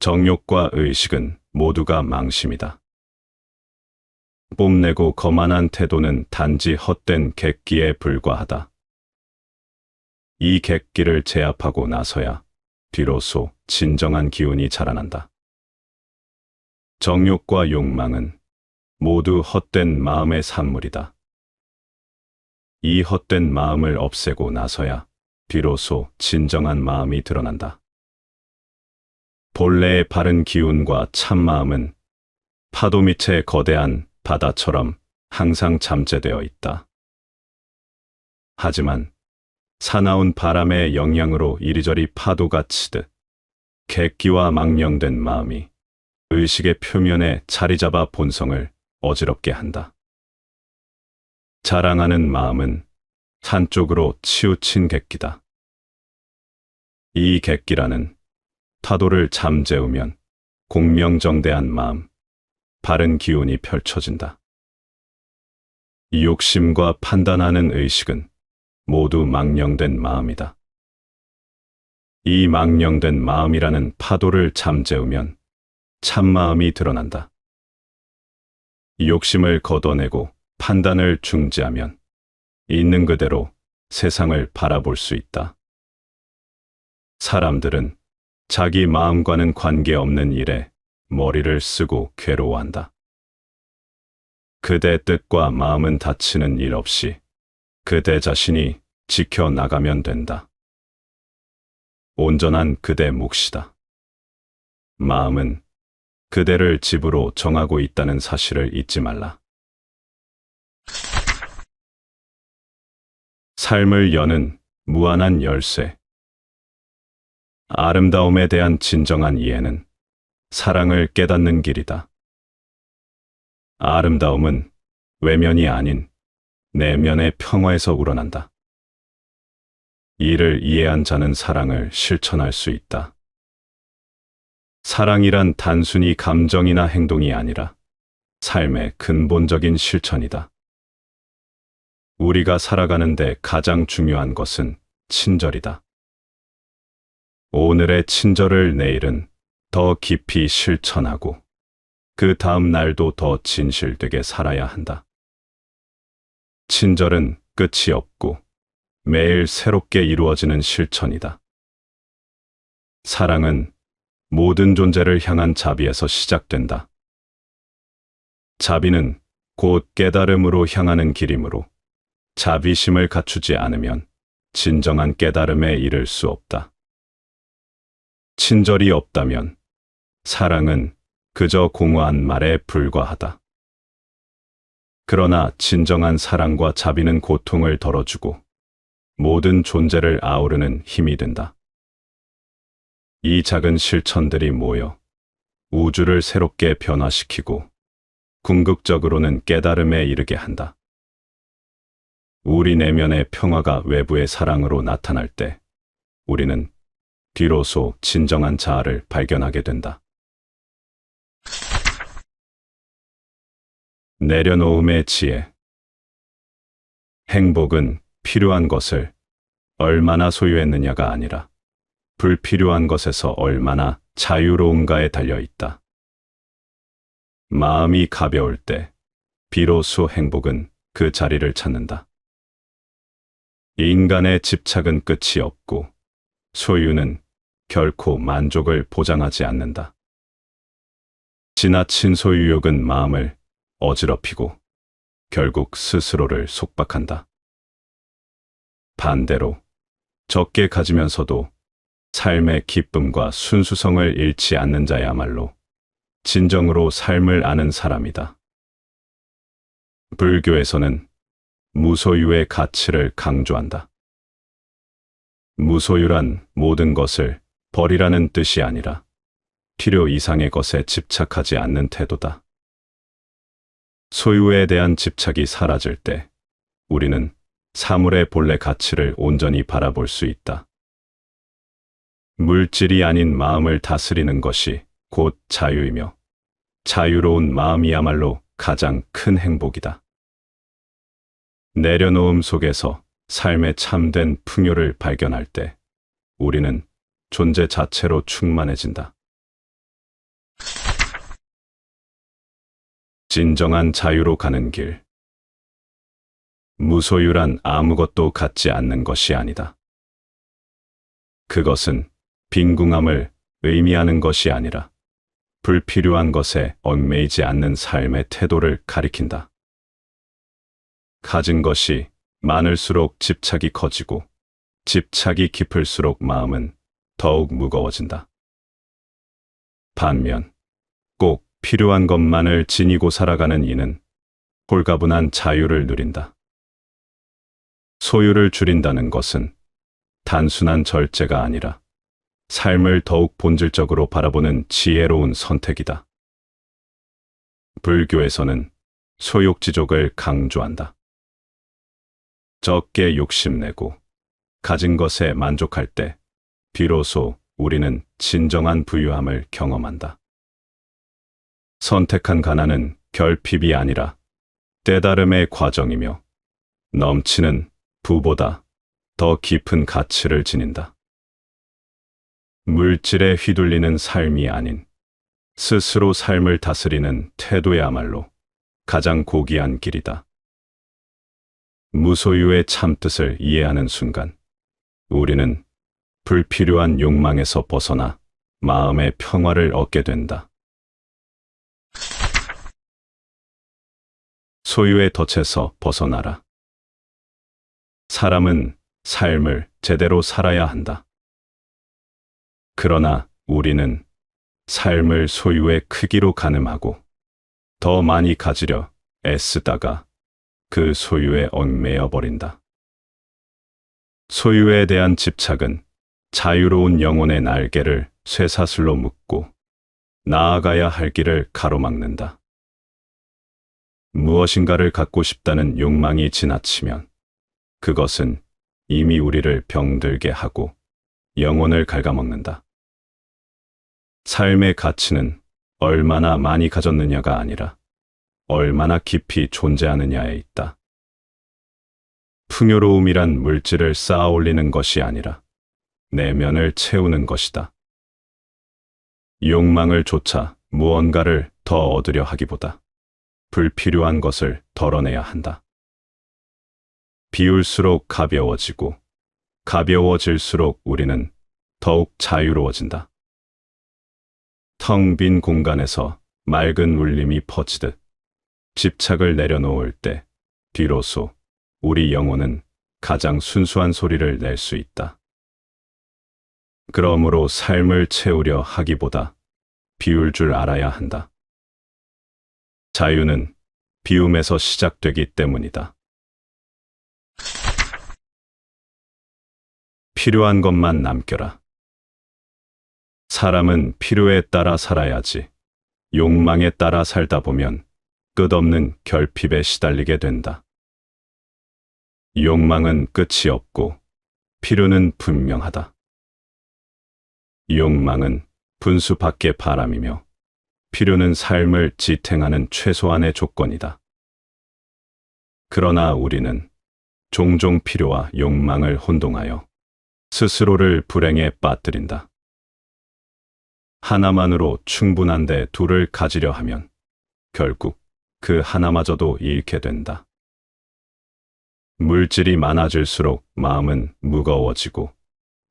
정욕과 의식은 모두가 망심이다. 뽐내고 거만한 태도는 단지 헛된 객기에 불과하다. 이 객기를 제압하고 나서야 비로소 진정한 기운이 자라난다. 정욕과 욕망은 모두 헛된 마음의 산물이다. 이 헛된 마음을 없애고 나서야 비로소 진정한 마음이 드러난다. 본래의 바른 기운과 참마음은 파도 밑의 거대한 바다처럼 항상 잠재되어 있다. 하지만 사나운 바람의 영향으로 이리저리 파도가 치듯 객기와 망령된 마음이 의식의 표면에 자리 잡아 본성을 어지럽게 한다. 자랑하는 마음은 한쪽으로 치우친 객기다. 이 객기라는 파도를 잠재우면 공명정대한 마음, 바른 기운이 펼쳐진다. 욕심과 판단하는 의식은 모두 망령된 마음이다. 이 망령된 마음이라는 파도를 잠재우면 참마음이 드러난다. 욕심을 걷어내고 판단을 중지하면 있는 그대로 세상을 바라볼 수 있다. 사람들은 자기 마음과는 관계없는 일에 머리를 쓰고 괴로워한다. 그대 뜻과 마음은 다치는 일 없이 그대 자신이 지켜나가면 된다. 온전한 그대 몫이다. 마음은 그대를 집으로 정하고 있다는 사실을 잊지 말라. 삶을 여는 무한한 열쇠. 아름다움에 대한 진정한 이해는 사랑을 깨닫는 길이다. 아름다움은 외면이 아닌 내면의 평화에서 우러난다. 이를 이해한 자는 사랑을 실천할 수 있다. 사랑이란 단순히 감정이나 행동이 아니라 삶의 근본적인 실천이다. 우리가 살아가는데 가장 중요한 것은 친절이다. 오늘의 친절을 내일은 더 깊이 실천하고 그 다음 날도 더 진실되게 살아야 한다. 친절은 끝이 없고 매일 새롭게 이루어지는 실천이다. 사랑은 모든 존재를 향한 자비에서 시작된다. 자비는 곧 깨달음으로 향하는 길이므로 자비심을 갖추지 않으면 진정한 깨달음에 이를 수 없다. 친절이 없다면 사랑은 그저 공허한 말에 불과하다. 그러나 진정한 사랑과 자비는 고통을 덜어주고 모든 존재를 아우르는 힘이 된다. 이 작은 실천들이 모여 우주를 새롭게 변화시키고 궁극적으로는 깨달음에 이르게 한다. 우리 내면의 평화가 외부의 사랑으로 나타날 때 우리는 비로소 진정한 자아를 발견하게 된다. 내려놓음의 지혜. 행복은 필요한 것을 얼마나 소유했느냐가 아니라 불필요한 것에서 얼마나 자유로운가에 달려 있다. 마음이 가벼울 때 비로소 행복은 그 자리를 찾는다. 인간의 집착은 끝이 없고 소유는 결코 만족을 보장하지 않는다. 지나친 소유욕은 마음을 어지럽히고 결국 스스로를 속박한다. 반대로 적게 가지면서도 삶의 기쁨과 순수성을 잃지 않는 자야말로 진정으로 삶을 아는 사람이다. 불교에서는 무소유의 가치를 강조한다. 무소유란 모든 것을 버리라는 뜻이 아니라 필요 이상의 것에 집착하지 않는 태도다. 소유에 대한 집착이 사라질 때 우리는 사물의 본래 가치를 온전히 바라볼 수 있다. 물질이 아닌 마음을 다스리는 것이 곧 자유이며 자유로운 마음이야말로 가장 큰 행복이다. 내려놓음 속에서 삶의 참된 풍요를 발견할 때 우리는 존재 자체로 충만해진다. 진정한 자유로 가는 길. 무소유란 아무것도 갖지 않는 것이 아니다. 그것은 빈궁함을 의미하는 것이 아니라 불필요한 것에 얽매이지 않는 삶의 태도를 가리킨다. 가진 것이 많을수록 집착이 커지고 집착이 깊을수록 마음은 더욱 무거워진다. 반면 꼭 필요한 것만을 지니고 살아가는 이는 홀가분한 자유를 누린다. 소유를 줄인다는 것은 단순한 절제가 아니라 삶을 더욱 본질적으로 바라보는 지혜로운 선택이다. 불교에서는 소욕지족을 강조한다. 적게 욕심내고 가진 것에 만족할 때 비로소 우리는 진정한 부유함을 경험한다. 선택한 가난은 결핍이 아니라 깨달음의 과정이며 넘치는 부보다 더 깊은 가치를 지닌다. 물질에 휘둘리는 삶이 아닌 스스로 삶을 다스리는 태도야말로 가장 고귀한 길이다. 무소유의 참뜻을 이해하는 순간 우리는 불필요한 욕망에서 벗어나 마음의 평화를 얻게 된다. 소유의 덫에서 벗어나라. 사람은 삶을 제대로 살아야 한다. 그러나 우리는 삶을 소유의 크기로 가늠하고 더 많이 가지려 애쓰다가 그 소유에 얽매여 버린다. 소유에 대한 집착은 자유로운 영혼의 날개를 쇠사슬로 묶고 나아가야 할 길을 가로막는다. 무엇인가를 갖고 싶다는 욕망이 지나치면 그것은 이미 우리를 병들게 하고 영혼을 갉아먹는다. 삶의 가치는 얼마나 많이 가졌느냐가 아니라 얼마나 깊이 존재하느냐에 있다. 풍요로움이란 물질을 쌓아 올리는 것이 아니라 내면을 채우는 것이다. 욕망을 쫓아 무언가를 더 얻으려 하기보다 불필요한 것을 덜어내야 한다. 비울수록 가벼워지고 가벼워질수록 우리는 더욱 자유로워진다. 텅 빈 공간에서 맑은 울림이 퍼지듯 집착을 내려놓을 때 비로소 우리 영혼은 가장 순수한 소리를 낼 수 있다. 그러므로 삶을 채우려 하기보다 비울 줄 알아야 한다. 자유는 비움에서 시작되기 때문이다. 필요한 것만 남겨라. 사람은 필요에 따라 살아야지 욕망에 따라 살다 보면 끝없는 결핍에 시달리게 된다. 욕망은 끝이 없고 필요는 분명하다. 욕망은 분수 밖의 바람이며 필요는 삶을 지탱하는 최소한의 조건이다. 그러나 우리는 종종 필요와 욕망을 혼동하여 스스로를 불행에 빠뜨린다. 하나만으로 충분한데 둘을 가지려 하면 결국 그 하나마저도 잃게 된다. 물질이 많아질수록 마음은 무거워지고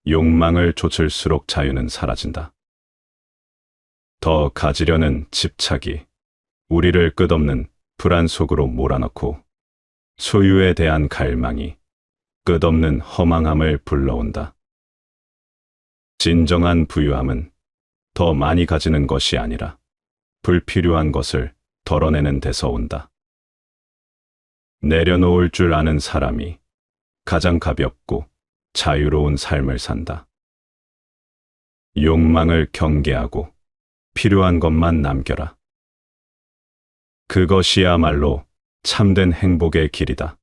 욕망을 좇을수록 자유는 사라진다. 더 가지려는 집착이 우리를 끝없는 불안 속으로 몰아넣고 소유에 대한 갈망이 끝없는 허망함을 불러온다. 진정한 부유함은 더 많이 가지는 것이 아니라 불필요한 것을 덜어내는 데서 온다. 내려놓을 줄 아는 사람이 가장 가볍고 자유로운 삶을 산다. 욕망을 경계하고 필요한 것만 남겨라. 그것이야말로 참된 행복의 길이다.